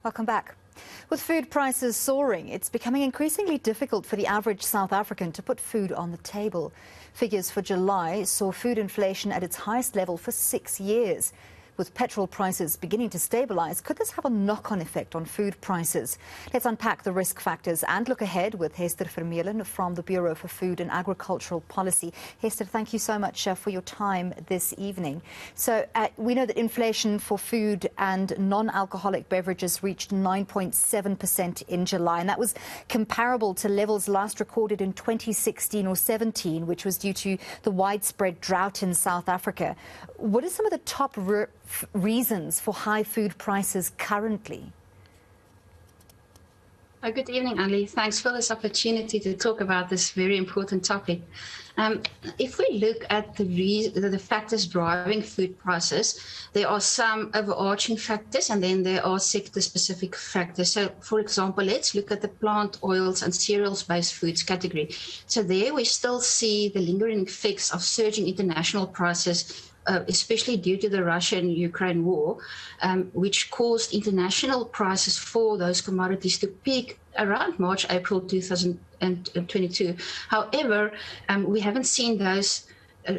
Welcome back. With food prices soaring, it's becoming increasingly difficult for the average South African to put food on the table. Figures for July saw food inflation at its highest level for 6 years. With petrol prices beginning to stabilise, could this have a knock-on effect on food prices? Let's unpack the risk factors and look ahead with Hester Vermeulen from the Bureau for Food and Agricultural Policy. Hester, thank you so much for your time this evening. So we know that inflation for food and non-alcoholic beverages reached 9.7% in July, and that was comparable to levels last recorded in 2016 or 17, which was due to the widespread drought in South Africa. What are some of the top reasons for high food prices currently? Good evening, Ali. Thanks for this opportunity to talk about this very important topic. If we look at the factors driving food prices, there are some overarching factors and then there are sector-specific factors. So, for example, let's look at the plant oils and cereals-based foods category. So there we still see the lingering effects of surging international prices, especially due to the Russia-Ukraine war, which caused international prices for those commodities to peak around March, April 2022. However, we haven't seen those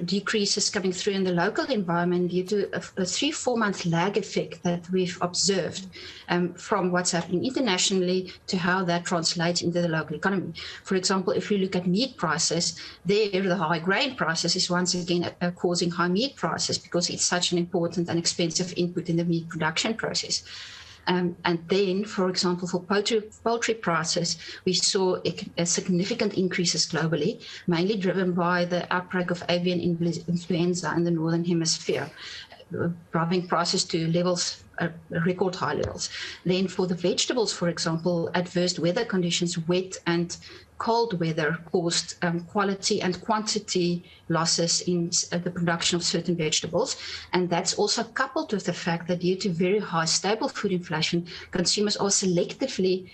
decreases coming through in the local environment due to a 3-4 month lag effect that we've observed from what's happening internationally to how that translates into the local economy. For example, if we look at meat prices, there the high grain prices is once again causing high meat prices because it's such an important and expensive input in the meat production process. And then, for example, for poultry prices, we saw significant increases globally, mainly driven by the outbreak of avian influenza in the Northern Hemisphere, driving prices to levels, record high levels. Then for the vegetables, for example, adverse weather conditions, wet and cold weather caused quality and quantity losses in the production of certain vegetables. And that's also coupled with the fact that due to very high stable food inflation, consumers are selectively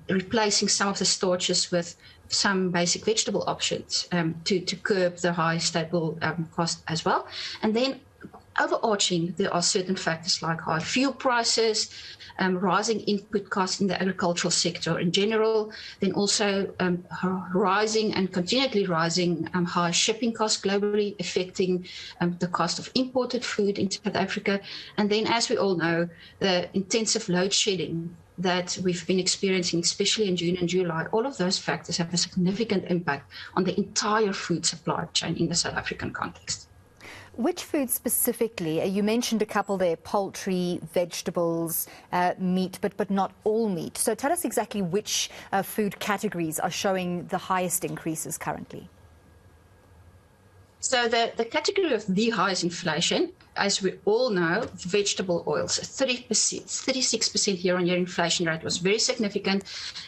replacing some of the starches with some basic vegetable options to curb the high stable cost as well. And then overarching, there are certain factors like high fuel prices, rising input costs in the agricultural sector in general, then also rising and continually rising high shipping costs globally, affecting the cost of imported food into South Africa. And then, as we all know, the intensive load shedding that we've been experiencing, especially in June and July, all of those factors have a significant impact on the entire food supply chain in the South African context. Which foods specifically? You mentioned a couple there, poultry, vegetables, meat, but not all meat. So tell us exactly which food categories are showing the highest increases currently. So the category of the highest inflation, as we all know, vegetable oils, 36% year-on-year inflation rate was very significant,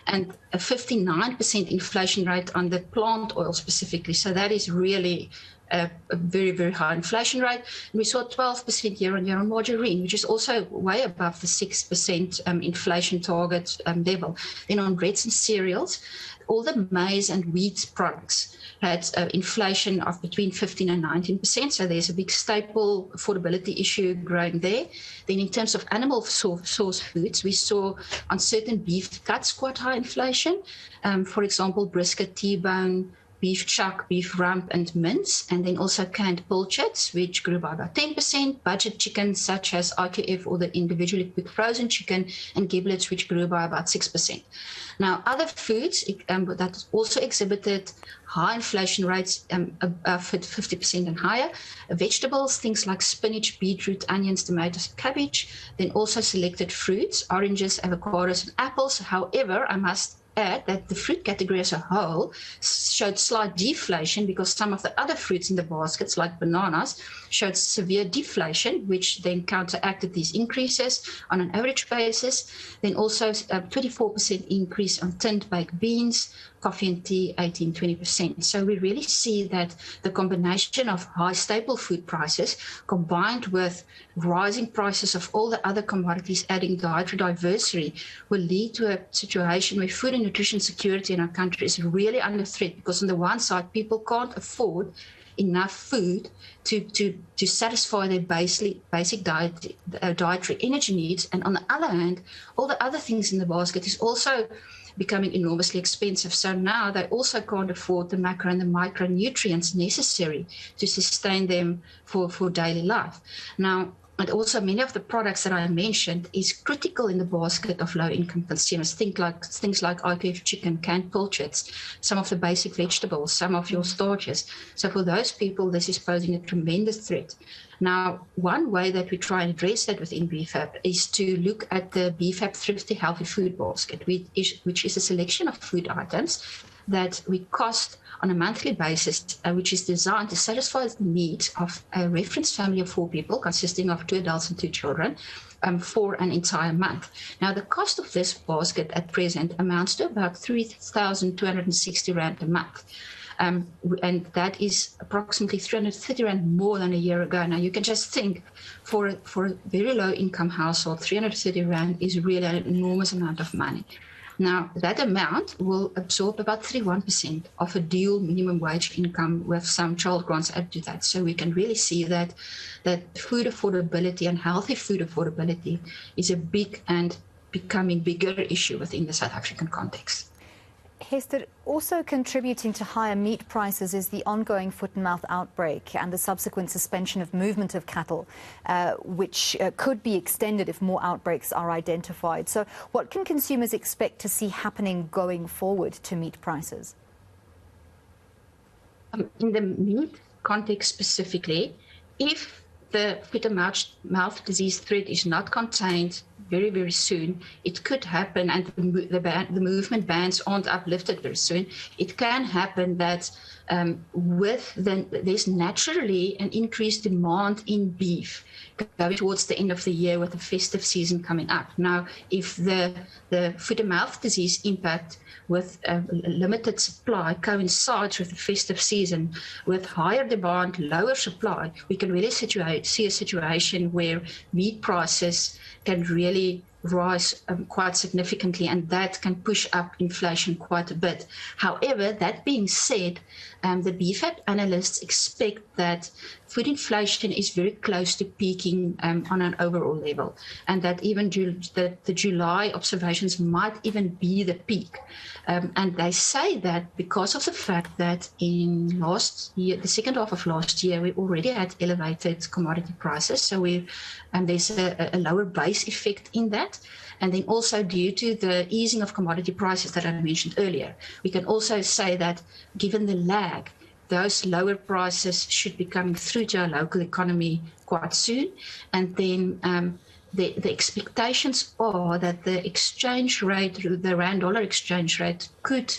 and a 59% inflation rate on the plant oil specifically. So that is really a very, very high inflation rate. And we saw 12% year-on-year on margarine, which is also way above the 6% inflation target level. Then on breads and cereals, all the maize and wheat products had inflation of between 15 and 19%. So there's a big staple affordability issue growing there. Then in terms of animal source foods, we saw on certain beef cuts quite high inflation. For example, brisket, T-bone, beef chuck, beef rump and mince, and then also canned pilchards, which grew by about 10%, budget chicken such as IQF or the individually cooked frozen chicken, and giblets, which grew by about 6%. Now, other foods that also exhibited high inflation rates above 50% and higher, vegetables, things like spinach, beetroot, onions, tomatoes, cabbage, then also selected fruits, oranges, avocados, and apples. However, I must add that the fruit category as a whole showed slight deflation because some of the other fruits in the baskets, like bananas, showed severe deflation, which then counteracted these increases on an average basis. Then also a 24% increase on tinned baked beans, coffee and tea, 18-20%. So we really see that the combination of high staple food prices combined with rising prices of all the other commodities adding dietary diversity will lead to a situation where food and nutrition security in our country is really under threat, because on the one side, people can't afford enough food to satisfy their basic dietary energy needs. And on the other hand, all the other things in the basket is also becoming enormously expensive. So now they also can't afford the macro and the micronutrients necessary to sustain them for daily life. Now, and also many of the products that I mentioned is critical in the basket of low-income consumers. Things like IQF chicken, canned pilchards, some of the basic vegetables, some of your starches. So for those people, this is posing a tremendous threat. Now, one way that we try and address that within BFAP is to look at the BFAP Thrifty Healthy Food Basket, which is a selection of food items that we cost on a monthly basis, which is designed to satisfy the needs of a reference family of 4 people, consisting of 2 adults and 2 children, for an entire month. Now, the cost of this basket at present amounts to about 3,260 Rand a month. And that is approximately 330 Rand more than a year ago. Now, you can just think, for a very low-income household, 330 Rand is really an enormous amount of money. Now, that amount will absorb about 31% of a dual minimum wage income with some child grants added to that. So we can really see that food affordability and healthy food affordability is a big and becoming bigger issue within the South African context. Hester, also contributing to higher meat prices is the ongoing foot-and-mouth outbreak and the subsequent suspension of movement of cattle, which could be extended if more outbreaks are identified. So what can consumers expect to see happening going forward to meat prices? In the meat context specifically, if the foot-and-mouth disease threat is not contained very, very soon, it could happen, and the movement bans aren't uplifted very soon, it can happen that there's naturally an increased demand in beef going towards the end of the year with the festive season coming up. Now, if the foot-and-mouth disease impact with a limited supply coincides with the festive season with higher demand, lower supply, we can really see a situation where meat prices can really rise quite significantly, and that can push up inflation quite a bit. However, that being said, the BFAP analysts expect that food inflation is very close to peaking on an overall level, and that even the July observations might even be the peak. And they say that because of the fact that in last year, the second half of last year, we already had elevated commodity prices, so there's a lower base effect in that. And then also due to the easing of commodity prices that I mentioned earlier, we can also say that given the lag, those lower prices should be coming through to our local economy quite soon. And then the expectations are that the exchange rate, the Rand-dollar exchange rate, could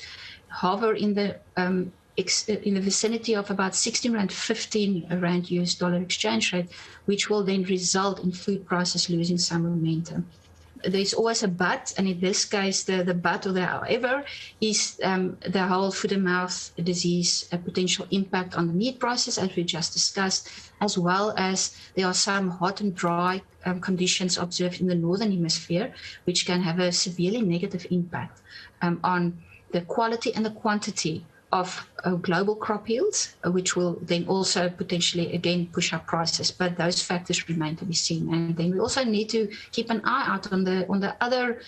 hover in the vicinity of about 16 Rand, 15 Rand US dollar exchange rate, which will then result in food prices losing some momentum. There's always a but, and in this case, the but or the however is the whole foot-and-mouth disease potential impact on the meat prices, as we just discussed, as well as there are some hot and dry conditions observed in the Northern Hemisphere, which can have a severely negative impact on the quality and the quantity of global crop yields, which will then also potentially again push up prices. But those factors remain to be seen. And then we also need to keep an eye out on the other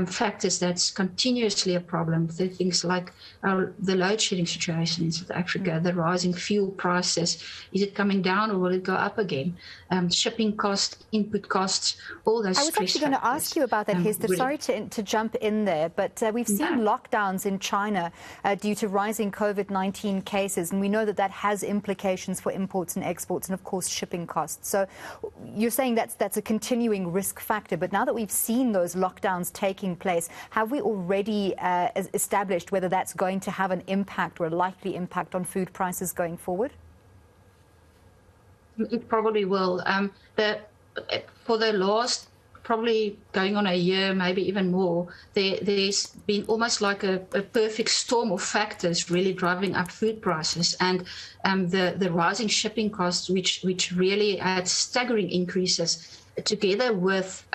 factors that's continuously a problem. The things like the load shedding situation in South Africa, the rising fuel prices. Is it coming down or will it go up again? Shipping costs, input costs, all those. I was actually going to ask you about that, Hester. Sorry to jump in there, but we've seen lockdowns in China due to rising COVID-19 cases, and we know that has implications for imports and exports and, of course, shipping costs. So you're saying that's a continuing risk factor, but now that we've seen those lockdowns taking place, have we already established whether that's going to have an impact or a likely impact on food prices going forward? It probably will. For the last, probably going on a year, maybe even more, there's been almost like a perfect storm of factors really driving up food prices, and the rising shipping costs, which really had staggering increases, together with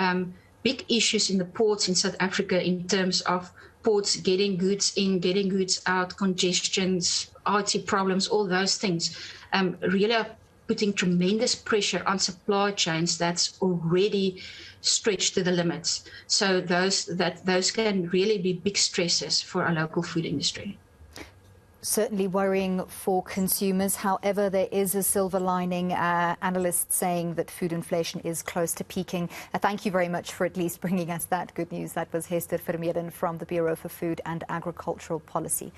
big issues in the ports in South Africa in terms of ports, getting goods in, getting goods out, congestions, IT problems, all those things really are putting tremendous pressure on supply chains that's already stretched to the limits. So those can really be big stresses for our local food industry. Certainly worrying for consumers. However, there is a silver lining. Analysts saying that food inflation is close to peaking. Thank you very much for at least bringing us that good news. That was Hester Vermeulen from the Bureau for Food and Agricultural Policy.